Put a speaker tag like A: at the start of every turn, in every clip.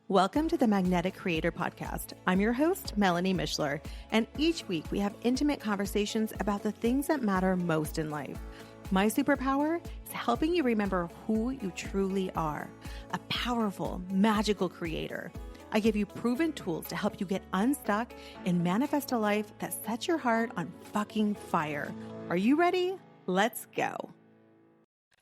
A: Welcome to the Magnetic Creator Podcast. I'm your host, Melanie Mishler, and each week we have intimate conversations about the things that matter most in life. My superpower is helping you remember who you truly are, a powerful, magical creator. I give you proven tools to help you get unstuck and manifest a life that sets your heart on fucking fire. Are you ready? Let's go.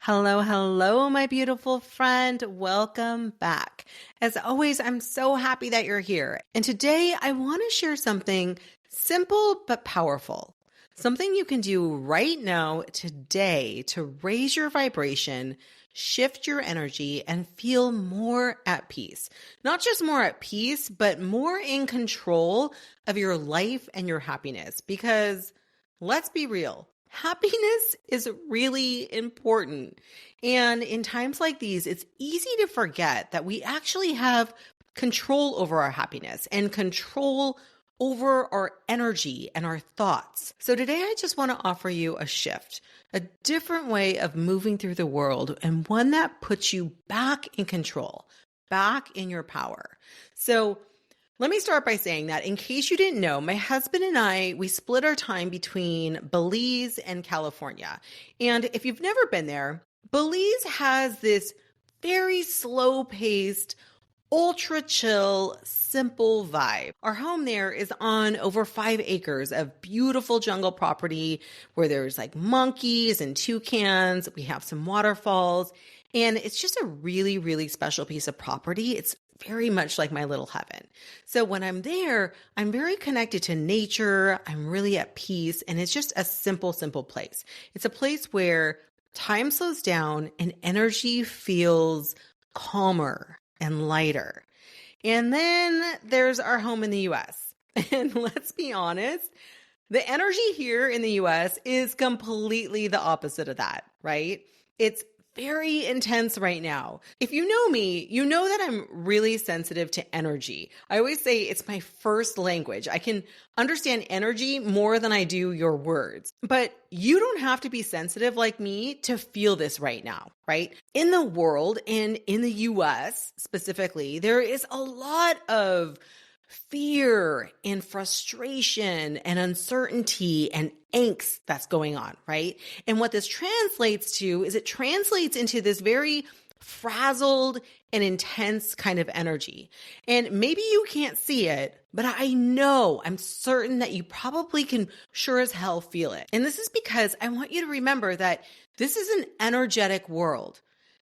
A: Hello, my beautiful friend. Welcome back. As always, I'm so happy that you're here. And today I want to share something simple but powerful. Something you can do right now, today, to raise your vibration, shift your energy, and feel more at peace. Not just more at peace, but more in control of your life and your happiness. Because let's be real. Happiness is really important. And in times like these, it's easy to forget that we actually have control over our happiness and control over our energy and our thoughts. So today I just want to offer you a shift, a different way of moving through the world, and one that puts you back in control, back in your power. So let me start by saying that in case you didn't know, my husband and I, we split our time between Belize and California. And if you've never been there, Belize has this very slow-paced, ultra chill, simple vibe. Our home there is on over 5 acres of beautiful jungle property where there's like monkeys and toucans. We have some waterfalls, and it's just a really, really special piece of property. It's very much like my little heaven. So when I'm there, I'm very connected to nature. I'm really at peace, and it's just a simple, simple place. It's a place where time slows down and energy feels calmer and lighter. And then there's our home in the US. And let's be honest, the energy here in the US is completely the opposite of that, right? It's very intense right now. If you know me, you know that I'm really sensitive to energy. I always say it's my first language. I can understand energy more than I do your words. But you don't have to be sensitive like me to feel this right now, right? In the world, and in the US specifically, there is a lot of fear and frustration and uncertainty and angst that's going on, right? And what this translates to is it translates into this very frazzled and intense kind of energy. And maybe you can't see it, but I'm certain that you probably can sure as hell feel it. And this is because I want you to remember that this is an energetic world.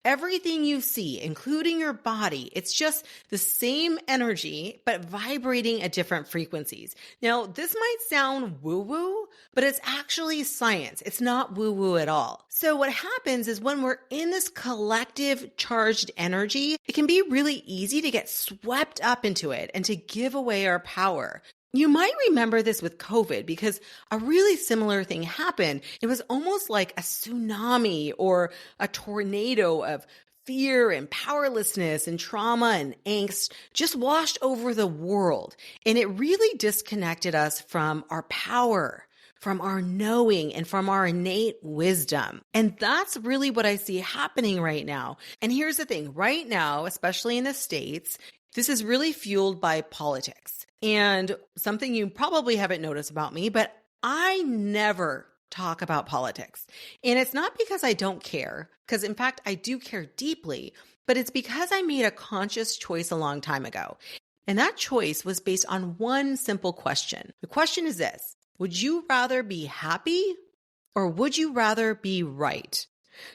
A: Everything you see, including your body, it's just the same energy, but vibrating at different frequencies. Now, this might sound woo-woo, but it's actually science. It's not woo-woo at all. So what happens is when we're in this collective charged energy, it can be really easy to get swept up into it and to give away our power. You might remember this with COVID because a really similar thing happened. It was almost like a tsunami or a tornado of fear and powerlessness and trauma and angst just washed over the world. And it really disconnected us from our power, from our knowing, and from our innate wisdom. And that's really what I see happening right now. And here's the thing, right now, especially in the States, this is really fueled by politics. And something you probably haven't noticed about me, but I never talk about politics. And it's not because I don't care, because in fact, I do care deeply, but it's because I made a conscious choice a long time ago. And that choice was based on one simple question. The question is this: would you rather be happy or would you rather be right?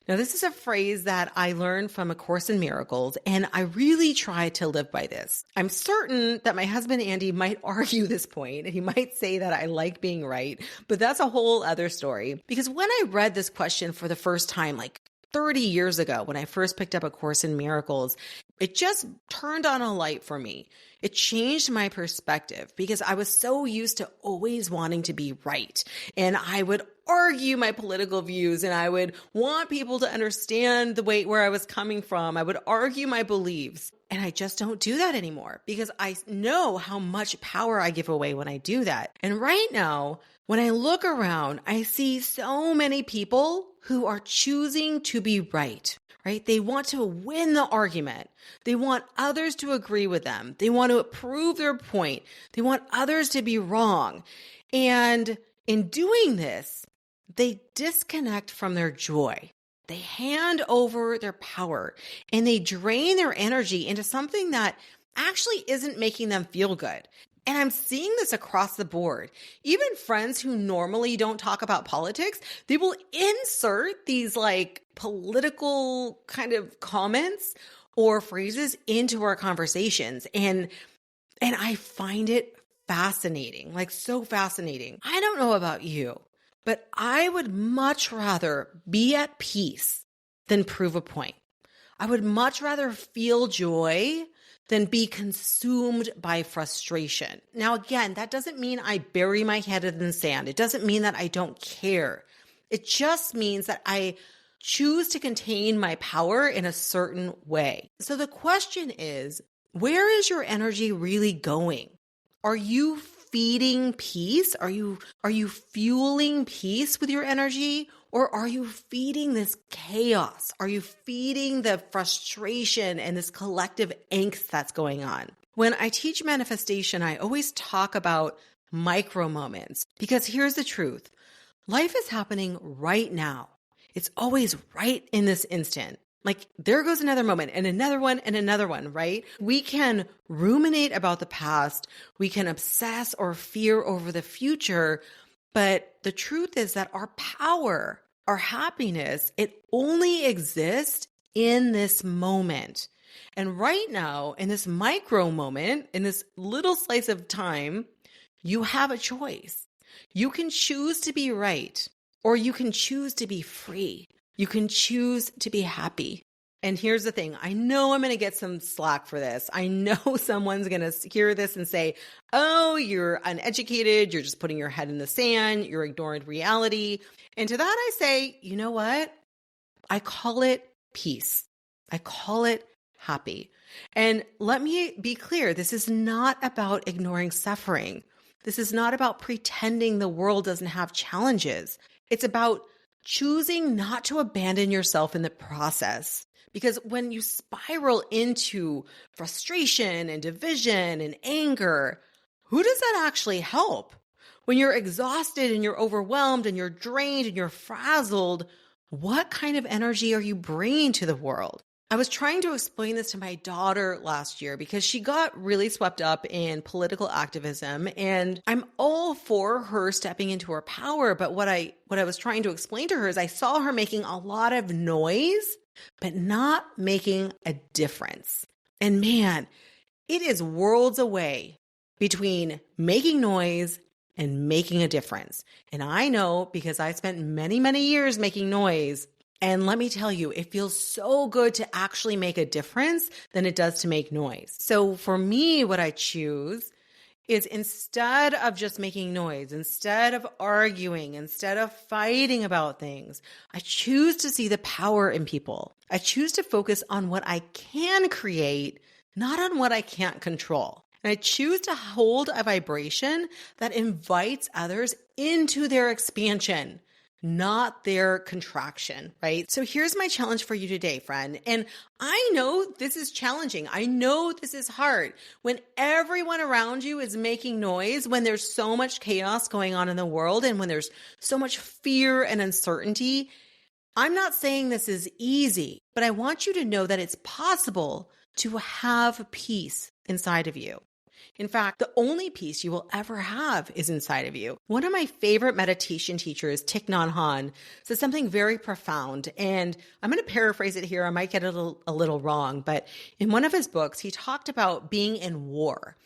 A: Now, this is a phrase that I learned from A Course in Miracles, and I really try to live by this. I'm certain that my husband, Andy, might argue this point, and he might say that I like being right, but that's a whole other story. Because when I read this question for the first time, like 30 years ago, when I first picked up A Course in Miracles, it just turned on a light for me. It changed my perspective because I was so used to always wanting to be right. And I would argue my political views and I would want people to understand where I was coming from. I would argue my beliefs. And I just don't do that anymore because I know how much power I give away when I do that. And right now, when I look around, I see so many people who are choosing to be right. right? They want to win the argument. They want others to agree with them. They want to prove their point. They want others to be wrong. And in doing this, they disconnect from their joy. They hand over their power and they drain their energy into something that actually isn't making them feel good. And I'm seeing this across the board. Even friends who normally don't talk about politics, they will insert these like political kind of comments or phrases into our conversations. And I find it fascinating, like so fascinating. I don't know about you, but I would much rather be at peace than prove a point. I would much rather feel joy than be consumed by frustration. Now, again, that doesn't mean I bury my head in the sand. It doesn't mean that I don't care. It just means that I choose to contain my power in a certain way. So the question is, where is your energy really going? Are you feeding peace? Are you fueling peace with your energy? Or are you feeding this chaos? Are you feeding the frustration and this collective angst that's going on? When I teach manifestation, I always talk about micro moments because here's the truth. Life is happening right now. It's always right in this instant. Like there goes another moment and another one, right? We can ruminate about the past. We can obsess or fear over the future. But the truth is that our power, our happiness, it only exists in this moment. And right now, in this micro moment, in this little slice of time, you have a choice. You can choose to be right, or you can choose to be free. You can choose to be happy. And here's the thing. I know I'm going to get some slack for this. I know someone's going to hear this and say, oh, you're uneducated. You're just putting your head in the sand. You're ignoring reality. And to that, I say, you know what? I call it peace. I call it happy. And let me be clear. This is not about ignoring suffering. This is not about pretending the world doesn't have challenges. It's about choosing not to abandon yourself in the process. Because when you spiral into frustration and division and anger, who does that actually help? When you're exhausted and you're overwhelmed and you're drained and you're frazzled, what kind of energy are you bringing to the world? I was trying to explain this to my daughter last year because she got really swept up in political activism, and I'm all for her stepping into her power. But what I was trying to explain to her is I saw her making a lot of noise, but not making a difference. And man, it is worlds away between making noise and making a difference. And I know because I spent many, many years making noise. And let me tell you, it feels so good to actually make a difference than it does to make noise. So for me, what I choose is instead of just making noise, instead of arguing, instead of fighting about things, I choose to see the power in people. I choose to focus on what I can create, not on what I can't control. And I choose to hold a vibration that invites others into their expansion, not their contraction, right? So here's my challenge for you today, friend. And I know this is challenging. I know this is hard. When everyone around you is making noise, when there's so much chaos going on in the world, and when there's so much fear and uncertainty, I'm not saying this is easy, but I want you to know that it's possible to have peace inside of you. In fact, the only peace you will ever have is inside of you. One of my favorite meditation teachers, Thich Nhat Hanh, says something very profound, and I'm going to paraphrase it here. I might get it a little wrong, but in one of his books, he talked about being in war.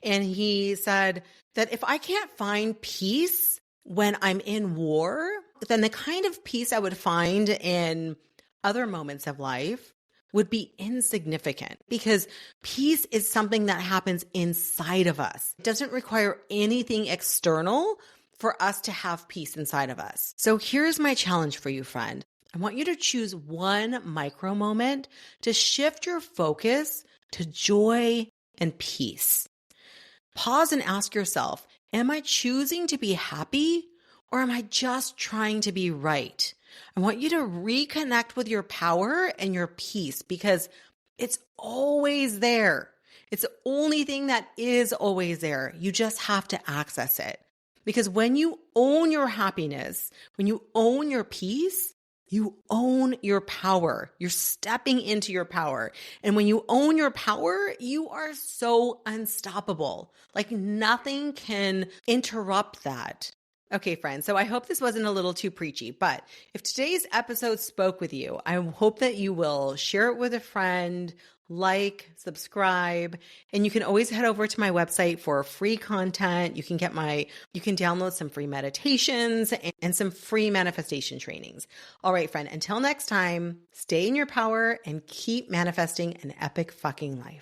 A: And he said that if I can't find peace when I'm in war, then the kind of peace I would find in other moments of life would be insignificant, because peace is something that happens inside of us. It doesn't require anything external for us to have peace inside of us. So here's my challenge for you, friend. I want you to choose one micro moment to shift your focus to joy and peace. Pause and ask yourself, am I choosing to be happy, or am I just trying to be right? I want you to reconnect with your power and your peace because it's always there. It's the only thing that is always there. You just have to access it. Because when you own your happiness, when you own your peace, you own your power. You're stepping into your power. And when you own your power, you are so unstoppable. Like nothing can interrupt that. Okay, friends, so I hope this wasn't a little too preachy, but if today's episode spoke with you, I hope that you will share it with a friend, like, subscribe, and you can always head over to my website for free content. You can download some free meditations and some free manifestation trainings. All right, friend, until next time, stay in your power and keep manifesting an epic fucking life.